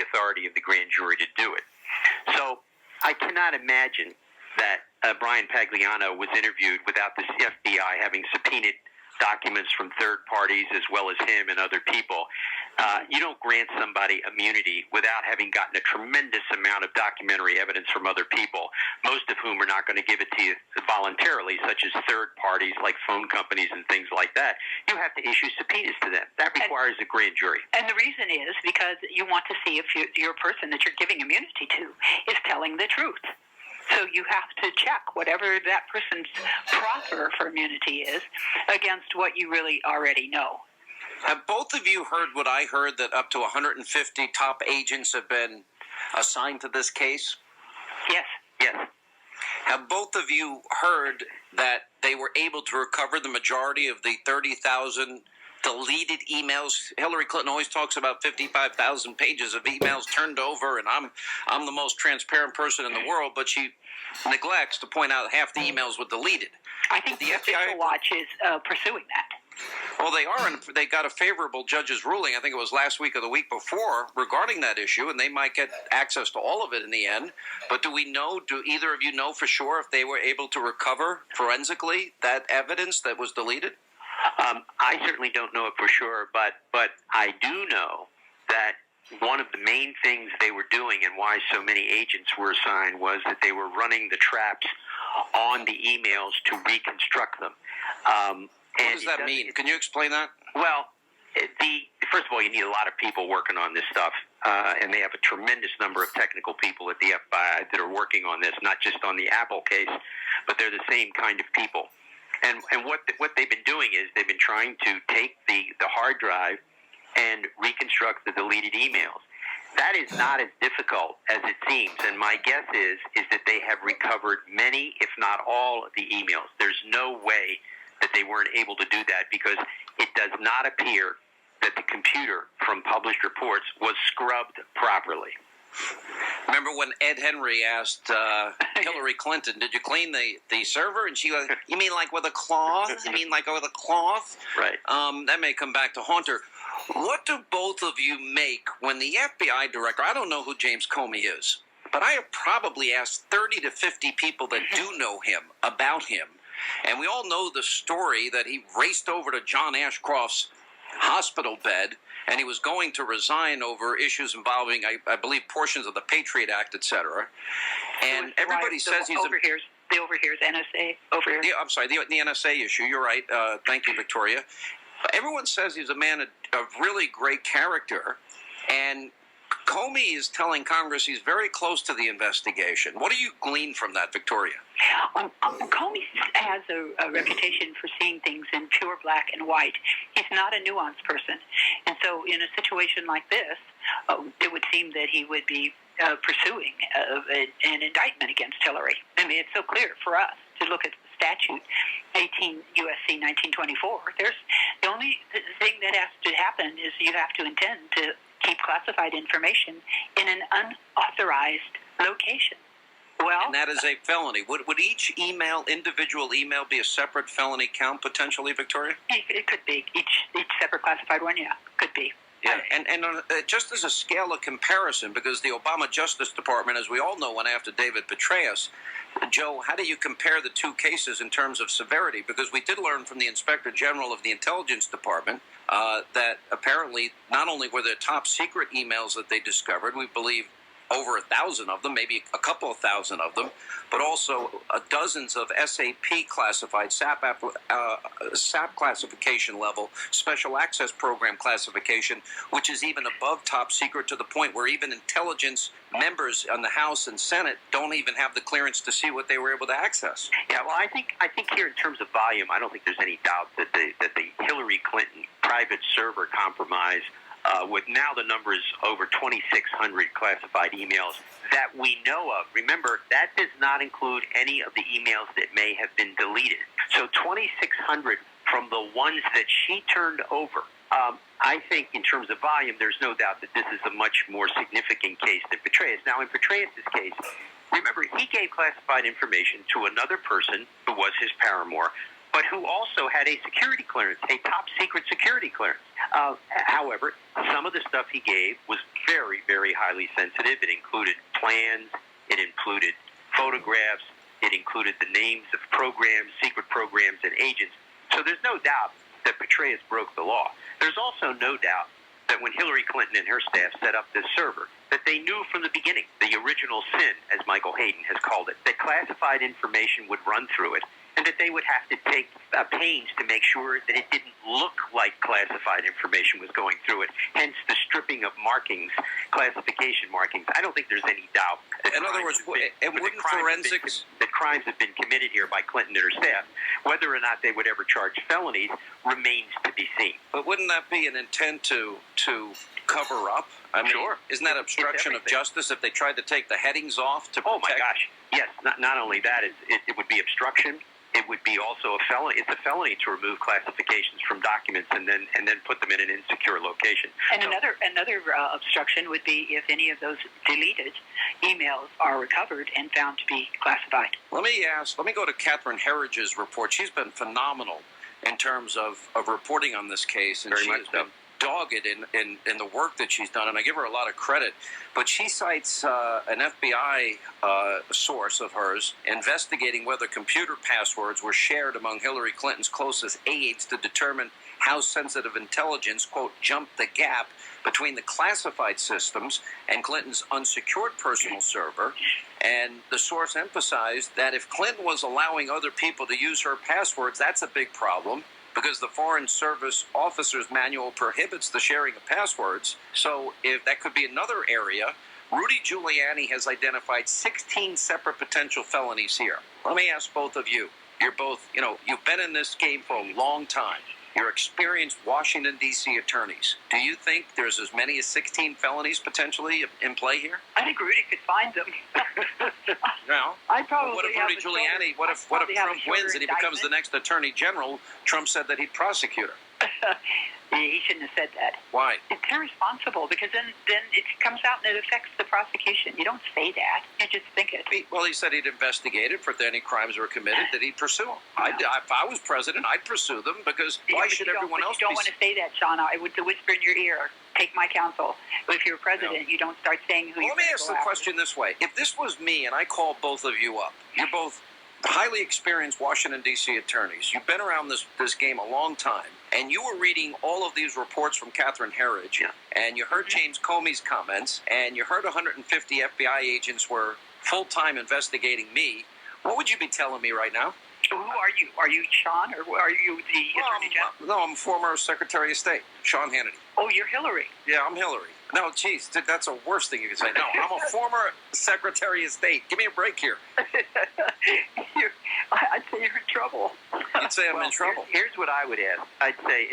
the authority of the grand jury to do it. So I cannot imagine that Brian Pagliano was interviewed without the FBI having subpoenaed documents from third parties as well as him and other people. You don't grant somebody immunity without having gotten a tremendous amount of documentary evidence from other people, most of whom are not going to give it to you voluntarily, such as third parties like phone companies and things like that. You have to issue subpoenas to them. That requires a grand jury. And the reason is because you want to see if your person that you're giving immunity to is telling the truth. So you have to check whatever that person's proffer for immunity is against what you really already know. Have both of you heard what I heard, that up to 150 top agents have been assigned to this case? Yes. Yes. Have both of you heard that they were able to recover the majority of the 30,000 deleted emails? Hillary Clinton always talks about 55,000 pages of emails turned over, and I'm the most transparent person in the world, but she neglects to point out half the emails were deleted. I think the FBI Watch is pursuing that. Well, they are, and they got a favorable judge's ruling, I think it was last week or the week before, regarding that issue, and they might get access to all of it in the end. But do either of you know for sure if they were able to recover forensically that evidence that was deleted? I certainly don't know it for sure, but I do know that one of the main things they were doing and why so many agents were assigned was that they were running the traps on the emails to reconstruct them. What does that mean? Can you explain that? Well, first of all, you need a lot of people working on this stuff, and they have a tremendous number of technical people at the FBI that are working on this, not just on the Apple case, but they're the same kind of people. And what they've been doing is they've been trying to take the hard drive and reconstruct the deleted emails. That is not as difficult as it seems, and my guess is that they have recovered many, if not all, of the emails. There's no way that they weren't able to do that because it does not appear that the computer from published reports was scrubbed properly. Remember when Ed Henry asked Hillary Clinton, did you clean the server? And she was, you mean like with a cloth? You mean like with a cloth? Right. That may come back to haunt her. What do both of you make when the FBI director, I don't know who James Comey is, but I have probably asked 30 to 50 people that do know him about him. And we all know the story that he raced over to John Ashcroft's hospital bed and he was going to resign over issues involving, I believe, portions of the Patriot Act, etc. And everybody says he's the overhears NSA overhears. Yeah, I'm sorry, the NSA issue. You're right. Thank you, Victoria. Everyone says he's a man of really great character, and Comey is telling Congress he's very close to the investigation. What do you glean from that, Victoria? Comey has a reputation for seeing things in pure black and white. He's not a nuanced person. And so in a situation like this, it would seem that he would be pursuing an indictment against Hillary. I mean, it's so clear for us to look at the statute, 18 U.S.C. 1924. The only thing that has to happen is you have to intend to keep classified information in an unauthorized location. Well, and that is a felony. Would each individual email, be a separate felony count potentially, Victoria? It could be. Each separate classified one, yeah, could be. Yeah, and just as a scale of comparison, because the Obama Justice Department, as we all know, went after David Petraeus. Joe, how do you compare the two cases in terms of severity? Because we did learn from the Inspector General of the Intelligence Department that apparently not only were there top secret emails that they discovered, we believe over 1,000 of them, maybe a couple of thousand of them, but also dozens of SAP classified, SAP classification level, special access program classification, which is even above top secret to the point where even intelligence members on the House and Senate don't even have the clearance to see what they were able to access. Yeah, well, I think here in terms of volume, I don't think there's any doubt that the Hillary Clinton private server compromise, with now the number is over 2,600 classified emails that we know of. Remember, that does not include any of the emails that may have been deleted. So 2,600 from the ones that she turned over. I think in terms of volume, there's no doubt that this is a much more significant case than Petraeus. Now, in Petraeus' case, remember, he gave classified information to another person who was his paramour but who also had a security clearance, a top secret security clearance. However, some of the stuff he gave was very, very highly sensitive. It included plans, it included photographs, it included the names of programs, secret programs, and agents. So there's no doubt that Petraeus broke the law. There's also no doubt that when Hillary Clinton and her staff set up this server, that they knew from the beginning, the original sin, as Michael Hayden has called it, that classified information would run through it, and that they would have to take pains to make sure that it didn't look like classified information was going through it, hence the stripping of markings, classification markings. I don't think there's any doubt that in other words, wouldn't forensics... that crimes have been committed here by Clinton and her staff. Whether or not they would ever charge felonies remains to be seen. But wouldn't that be an intent to cover up? I mean, sure. Isn't that obstruction of justice if they tried to take the headings off to protect? Oh, my gosh. Yes, not only that, it would be obstruction. It would be also a felony. It's a felony to remove classifications from documents and then put them in an insecure location. And another obstruction would be if any of those deleted emails are recovered and found to be classified. Let me go to Catherine Herridge's report. She's been phenomenal in terms of reporting on this case, and Very she much has so. been dogged in the work that she's done, and I give her a lot of credit. But she cites an FBI source of hers investigating whether computer passwords were shared among Hillary Clinton's closest aides to determine how sensitive intelligence, quote, jumped the gap between the classified systems and Clinton's unsecured personal server. And the source emphasized that if Clinton was allowing other people to use her passwords, that's a big problem, because the Foreign Service Officer's Manual prohibits the sharing of passwords. So if that could be another area, Rudy Giuliani has identified 16 separate potential felonies here. Let me ask both of you. You're both, you've been in this game for a long time. You're experienced Washington, D.C. attorneys. Do you think there's as many as 16 felonies potentially in play here? I think Rudy could find them. No. I probably what if Rudy Giuliani, what if Trump wins and he becomes the next attorney general? Trump said that he'd prosecute her. He shouldn't have said that. Why? It's irresponsible, because then it comes out and it affects the prosecution. You don't say that. You just think it. Well, he said he'd investigate it for if any crimes were committed, that he'd pursue them. If I was president, I'd pursue them, because why should everyone else be... You don't want to say that, Sean. I would whisper in your ear, take my counsel. But if you're president, you don't start saying who you're going to go after. Let me ask the question this way. If this was me and I called both of you up, you're both highly experienced Washington, D.C. attorneys. You've been around this game a long time, and you were reading all of these reports from Catherine Herridge, and you heard James Comey's comments, and you heard 150 FBI agents were full-time investigating me. What would you be telling me right now? Who are you? Are you Sean, or are you the Attorney General? No, I'm former Secretary of State, Sean Hannity. Oh, you're Hillary. Yeah, I'm Hillary. No, geez, that's the worst thing you can say. No, I'm a former Secretary of State. Give me a break here. I'd say you're in trouble. You'd say I'm in trouble. Here's what I would ask. I'd say,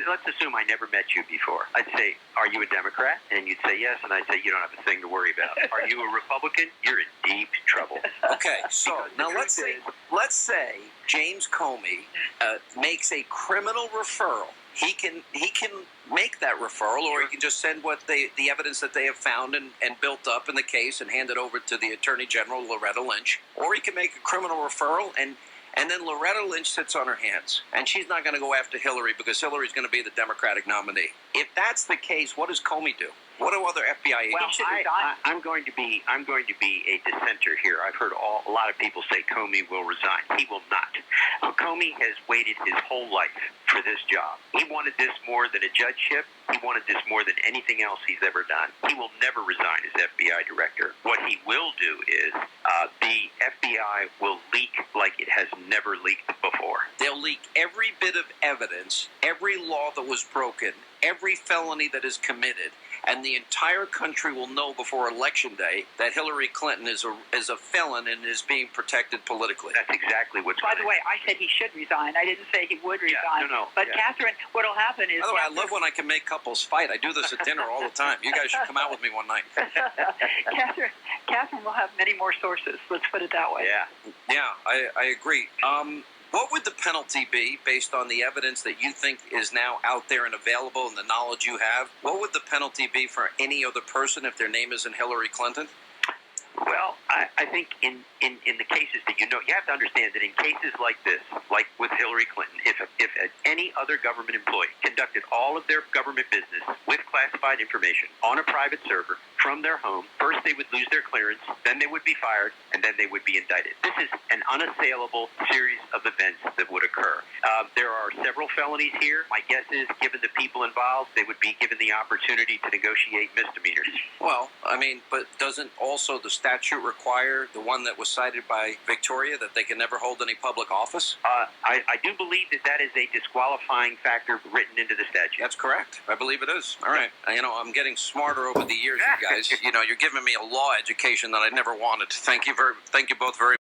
let's assume I never met you before. I'd say, are you a Democrat? And you'd say yes, and I'd say, you don't have a thing to worry about. Are you a Republican? You're in deep trouble. Okay, so now let's say James Comey makes a criminal referral. He can make that referral, or he can just send the evidence that they have found and built up in the case and hand it over to the Attorney General, Loretta Lynch. Or he can make a criminal referral, and then Loretta Lynch sits on her hands, and she's not going to go after Hillary because Hillary's going to be the Democratic nominee. If that's the case, what does Comey do? What do other FBI agents do? I'm going to be a dissenter here. I've heard a lot of people say Comey will resign. He will not. Comey has waited his whole life for this job. He wanted this more than a judgeship. He wanted this more than anything else he's ever done. He will never resign as FBI director. What he will do is the FBI will leak like it has never leaked before. They'll leak every bit of evidence, every law that was broken, every felony that is committed, and the entire country will know before Election Day that Hillary Clinton is a felon and is being protected politically. That's exactly what's By the way, I said he should resign. I didn't say he would resign. But Catherine, what will happen is... By the way, I love when I can make couples fight. I do this at dinner all the time. You guys should come out with me one night. Catherine will have many more sources. Let's put it that way. Yeah, I agree. What would the penalty be based on the evidence that you think is now out there and available and the knowledge you have? What would the penalty be for any other person if their name isn't Hillary Clinton? Well, I think in the cases that you have to understand that in cases like this, like with Hillary Clinton, if any other government employee conducted all of their government business with classified information on a private server from their home, first they would lose their clearance, then they would be fired, and then they would be indicted. This is an unassailable series of events that would occur. There are several felonies here. My guess is, given the people involved, they would be given the opportunity to negotiate misdemeanors. Well, I mean, but doesn't also the statute require the one that was cited by Victoria that they can never hold any public office? I do believe that is a disqualifying factor written into the statute. That's correct. I believe it is. All right. I'm getting smarter over the years, you guys. You're giving me a law education that I never wanted. Thank you both very